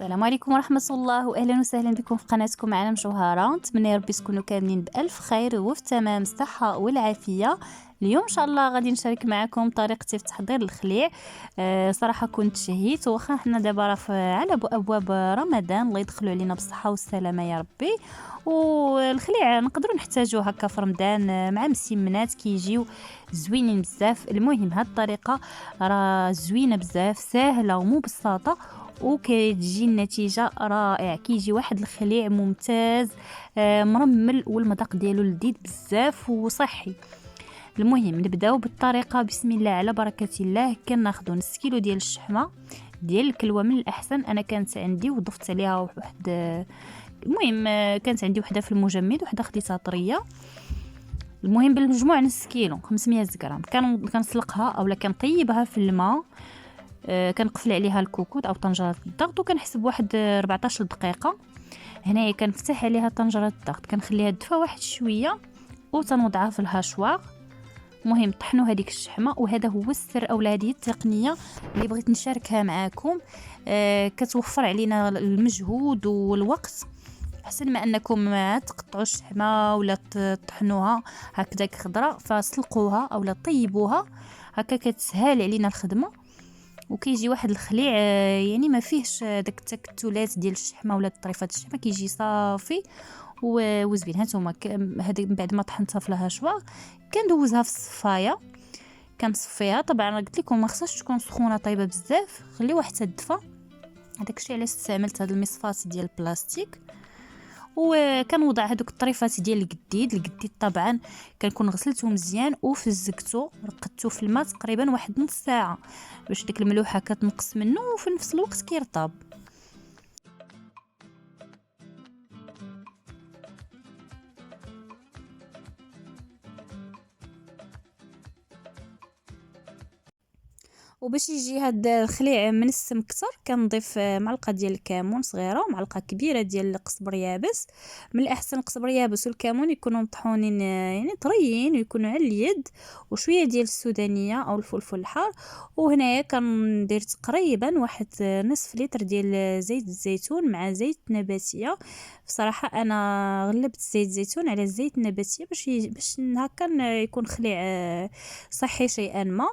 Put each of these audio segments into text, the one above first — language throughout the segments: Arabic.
السلام عليكم ورحمة الله وأهلا وسهلا بكم في قناتكم عالم جوهرة. نتمنى يا ربي تكونوا كاملين بألف خير وفي تمام الصحة والعافية. اليوم إن شاء الله غادي نشارك معكم طريقتي في تحضير الخليع. صراحة كنت شهيت واخا حنا دابا راه على أبواب رمضان، الله يدخلوا علينا بالصحة والسلامة يا ربي. والخليع نقدروا نحتاجوه هكا في رمضان مع مسمنات كيجيو زوينين بزاف. المهم هاد الطريقة راه زوينة بزاف، سهلة ومبسطة وكتجي النتيجه رائع. كيجي واحد الخليع ممتاز مرمل والمذاق ديالو لذيذ بزاف وصحي. المهم نبداو بالطريقه بسم الله على بركه الله. كناخذوا نص كيلو ديال الشحمه ديال الكلوه من الاحسن، انا كانت عندي وضفت عليها واحد المهم كانت عندي وحده في المجمد وحده خديتها طريه. المهم بالمجموع نص كيلو 500 غرام. كنسلقها اولا كنطيبها في الماء، كنقفل عليها الكوكوط او طنجره الضغط وكنحسب واحد 14 دقيقه. هنايا كنفتح عليها طنجره الضغط، كنخليها تدفى واحد شويه وتنوضعها في الهاشوار. المهم طحنوا هذيك الشحمه، وهذا هو السر اولا هذه التقنيه اللي بغيت نشاركها معكم. كتوفر علينا المجهود والوقت، احسن ما انكم تقطعوا الشحمه ولا تطحنوها هكذاك خضراء. فسلقوها اولا طيبوها هكا كتسهل علينا الخدمه وكيجي واحد الخليع يعني ما فيهش داك التكتلات ديال الشحمه ولا طريفات الشحمه، كيجي صافي وزوين. هانتوما هذه من بعد ما طحنتها في الهاشوار كندوزها في الصفايه، كنصفيها. طبعا قلت لكم ما خصهاش تكون سخونه طيبه بزاف، خليوها حتى تدفى. هذاك الشيء علاش استعملت هذا المصفات ديال البلاستيك. وكنوضع هذوك الطريفات ديال القديد طبعا كنكون غسلته مزيان وفزكته رقدته في الماء تقريبا واحد نص ساعه باش ديك الملوحه كتنقص منه وفي نفس الوقت كيرطب. وباش يجي هاد الخليع منسم كتر كنضيف معلقه ديال الكمون صغيره ومعلقه كبيره ديال القزبر يابس. من الاحسن القزبر يابس والكمون يكونوا مطحونين يعني طريين ويكونوا على اليد، وشويه ديال السودانيه او الفلفل الحار. وهنايا كندير تقريبا واحد نصف لتر ديال زيت الزيتون مع زيت نباتيه. بصراحه انا غلبت زيت الزيتون على الزيت النباتيه باش هكا يكون خليع صحي شيئا ما.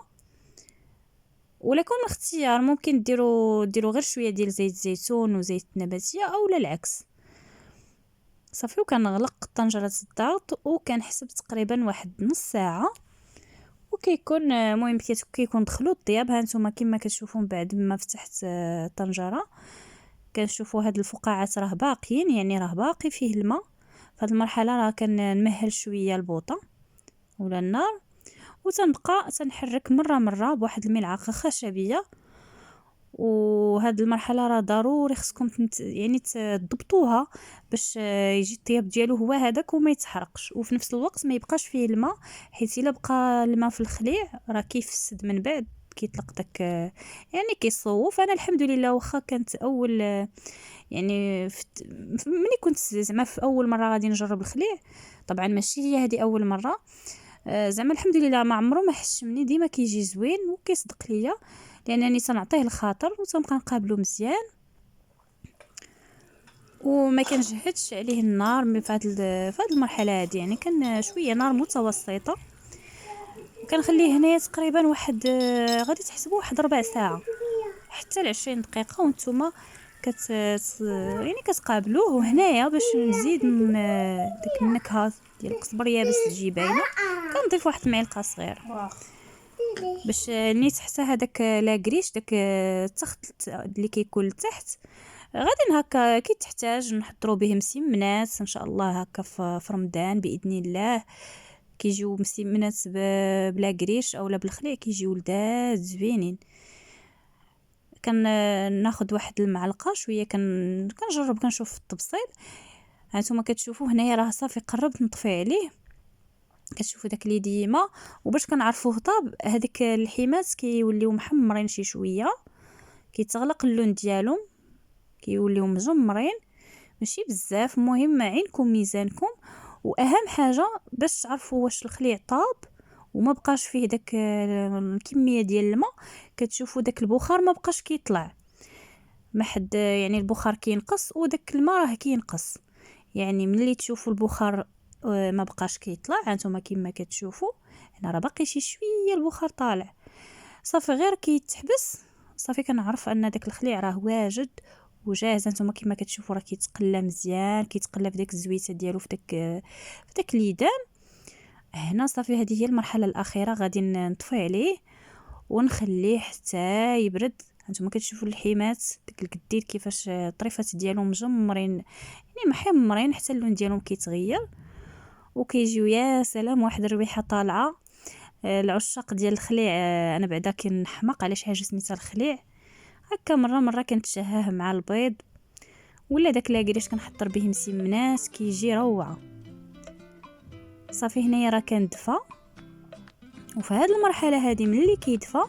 ولكم اختيار، ممكن ديروا غير شويه ديال زيت الزيتون وزيت النباتيه او لا العكس. صافي وكنغلق طنجره الضغط وكنحسب تقريبا واحد نص ساعه وكيكون المهم كيكون دخلوا الطياب. ها نتوما كما كتشوفون بعد ما فتحت الطنجره كنشوفوا هاد الفقاعات راه باقيين، يعني راه باقي فيه الماء. فهاد المرحله راه كنمهل شويه البوطه ولا النار وتنبقى تنحرك مره بواحد الملعقه خشبيه. وهاد المرحله راه ضروري خصكم يعني تضبطوها باش يجي الطياب ديالو هو هذاك وما يتحرقش، وفي نفس الوقت ما يبقاش فيه الماء، حيت الا بقى الماء في الخليع راه كيفسد من بعد كيطلق داك يعني كيصوف. انا الحمد لله واخا كانت اول يعني ملي كنت زعما في اول مره غادي نجرب الخليع، طبعا ماشي هي هذه اول مره، زعما الحمد لله ما عمره ما حشمني، ديما كيجي زوين وكيصدق ليا لانني تنعطيه الخاطر وتنبقى نقابلو مزيان وما كنجهدش عليه النار. في هذه المرحله هذه يعني كان شويه نار متوسطه وكنخليه هنايا تقريبا واحد غادي تحسبوا واحد ربع ساعه حتى 20 دقيقه وانتم يعني كتقابلوه. وهنايا باش نزيد من ديك النكهه ديال القزبر يابس تجي باينه كنضيف واحد المعلقه صغيره باش نيت حتى هذاك لاكريش داك التخت اللي كيكون لتحت غادي هكا كي تحتاج نحضروا به مسمنات ان شاء الله هكا في رمضان باذن الله. كيجيو مسمنات بلا كريش اولا بالخليع كيجيو لذاذ زوينين. ناخذ واحد المعلقه شويه كنجرب كنشوف التبصيل. هانتوما كتشوفوا هنايا راه صافي قربت نطفي عليه، كتشوفوا داك اللي ديما. وباش كنعرفوه طاب هذيك الحمات كيوليو محمرين شي شويه، كيتغلق اللون ديالهم كيوليو مجمرين ماشي بزاف. المهم عينكم ميزانكم، واهم حاجه باش تعرفوا واش الخليع طاب وما بقاش فيه داك الكميه ديال الماء، كتشوفوا داك البخار ما بقاش كيطلع. ما حد يعني البخار كينقص وداك الماء راه كينقص. يعني ملي تشوفوا البخار ما بقاش كيطلع، هانتوما كما كتشوفوا هنا راه باقي شي شويه البخار طالع، صافي غير كيتحبس صافي كنعرف ان داك الخليع راه واجد وجاهز. هانتوما كما كتشوفوا راه كيتقلى مزيان، كيتقلى في داك الزويته ديالو في داك اليدان. هنا صافي هذه هي المرحله الاخيره، غادي نطفي عليه ونخليه حتى يبرد. هانتوما كتشوفوا اللحيمات داك القديد كيفاش الطريفات ديالهم مجمرين، يعني محمرين حتى اللون ديالهم كيتغير وكيجيو يا سلام واحد الريحه طالعه. العشاق ديال الخليع انا بعدا كنحماق على شي حاجه سميتها الخليع، هكا مره كنتشهاه مع البيض ولا داك لاكريش كنحضر به مسمنات كيجي روعه. صافي هنايا راه كندفى، وفي هذه المرحله هذه ملي كيدفى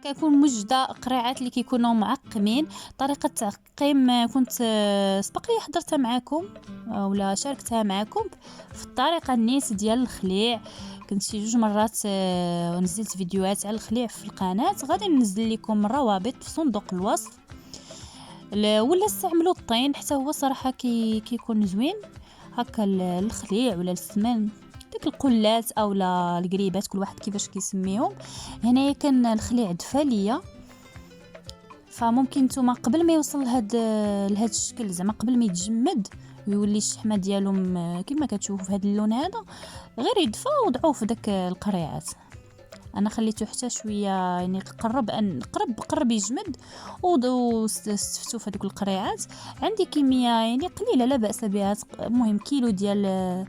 كيكون موجده قريعات اللي كيكونوا معقمين. طريقه التعقيم كنت سبق لي حضرتها معكم ولا شاركتها معكم في الطريقه النيت ديال الخليع. كنت شي 2 مرات نزلت فيديوهات على الخليع في القناه، غادي ننزل لكم الروابط في صندوق الوصف. ولا استعملوا الطين حتى هو صراحه كيكون زوين هكا الخليع ولا السمن ديك القلات او لا القريبات كل واحد كيفاش كيسميهم. هنايا كان الخليع دفى ليا، فممكن نتوما قبل ما يوصل لهاد الشكل زعما قبل ما يتجمد ويولي الشحمه ديالو كما كتشوفوا في هذا اللون هذا، غير يدفى وضعوه في داك القريعات. انا خليته حتى شويه يعني قرب يجمد واستفتو في هذوك القريعات. عندي كميه يعني قليله لا باس بها، المهم كيلو ديال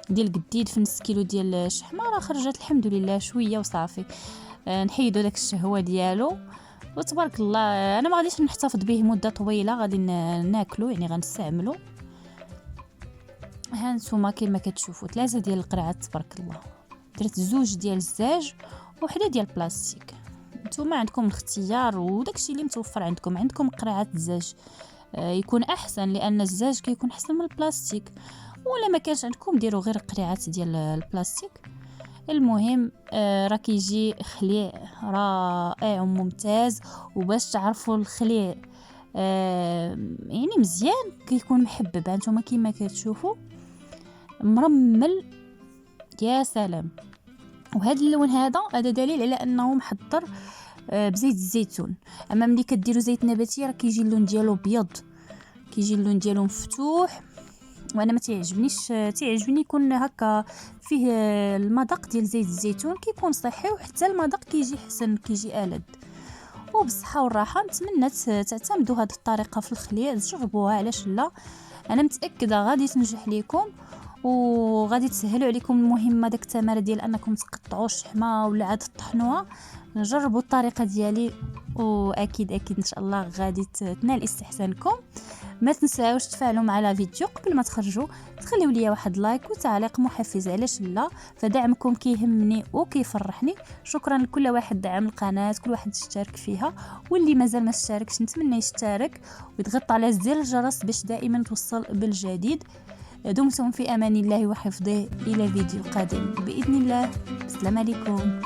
قديد في نص كيلو ديال الشحمه راه خرجت الحمد لله شويه وصافي. نحيدو داك الشهوه ديالو وتبارك الله. انا ما غاديش نحتفظ به مده طويله، غادي ناكلو يعني غنستعملو. ها نتوما كما كتشوفوا 3 ديال القرعات تبارك الله. درت 2 ديال الزاج وحده ديال البلاستيك، نتوما عندكم الاختيار وداكشي اللي متوفر عندكم قرعات الزاج يكون احسن، لان الزاج كيكون احسن من البلاستيك. ولا ما كانش عندكم ديروا غير قرعات ديال البلاستيك. المهم راه كيجي خليع رائع وممتاز. وباش تعرفوا الخليع يعني مزيان كيكون محبب، هانتوما كما كتشوفوا مرمل يا سلام. وهذا اللون هذا دليل على انه محضر بزيت الزيتون. اما ملي كديروا زيت نباتي راه كيجي اللون ديالو ابيض، كيجي اللون ديالو مفتوح، وانا ما تعجبني يكون هكا فيه المذاق ديال زيت الزيتون، كيكون صحي وحتى المذاق كيجي حسن كيجي ألذ. وبصحه والراحه نتمنى تعتمدوا هذه الطريقه في الخليع، جربوها علاش لا. انا متاكده غادي تنجح لكم وغادي تسهلوا عليكم المهمه داك التماره ديال انكم تقطعوا الشحمه ولا عاد تطحنوها. جربوا الطريقه ديالي واكيد ان شاء الله غادي تنال استحسانكم. ما تنساوش تفاعلوا مع الفيديو قبل ما تخرجوا، تخليوا لي واحد لايك وتعليق محفز علاش لا، فدعمكم كيهمني وكيفرحني. شكرا لكل واحد دعم القناه، كل واحد اشترك فيها، واللي مازال ما اشتركش نتمنى يشترك ويضغط على زر الجرس باش دائما توصل بالجديد. دمتم في امان الله وحفظه، الى فيديو قادم باذن الله. السلام عليكم.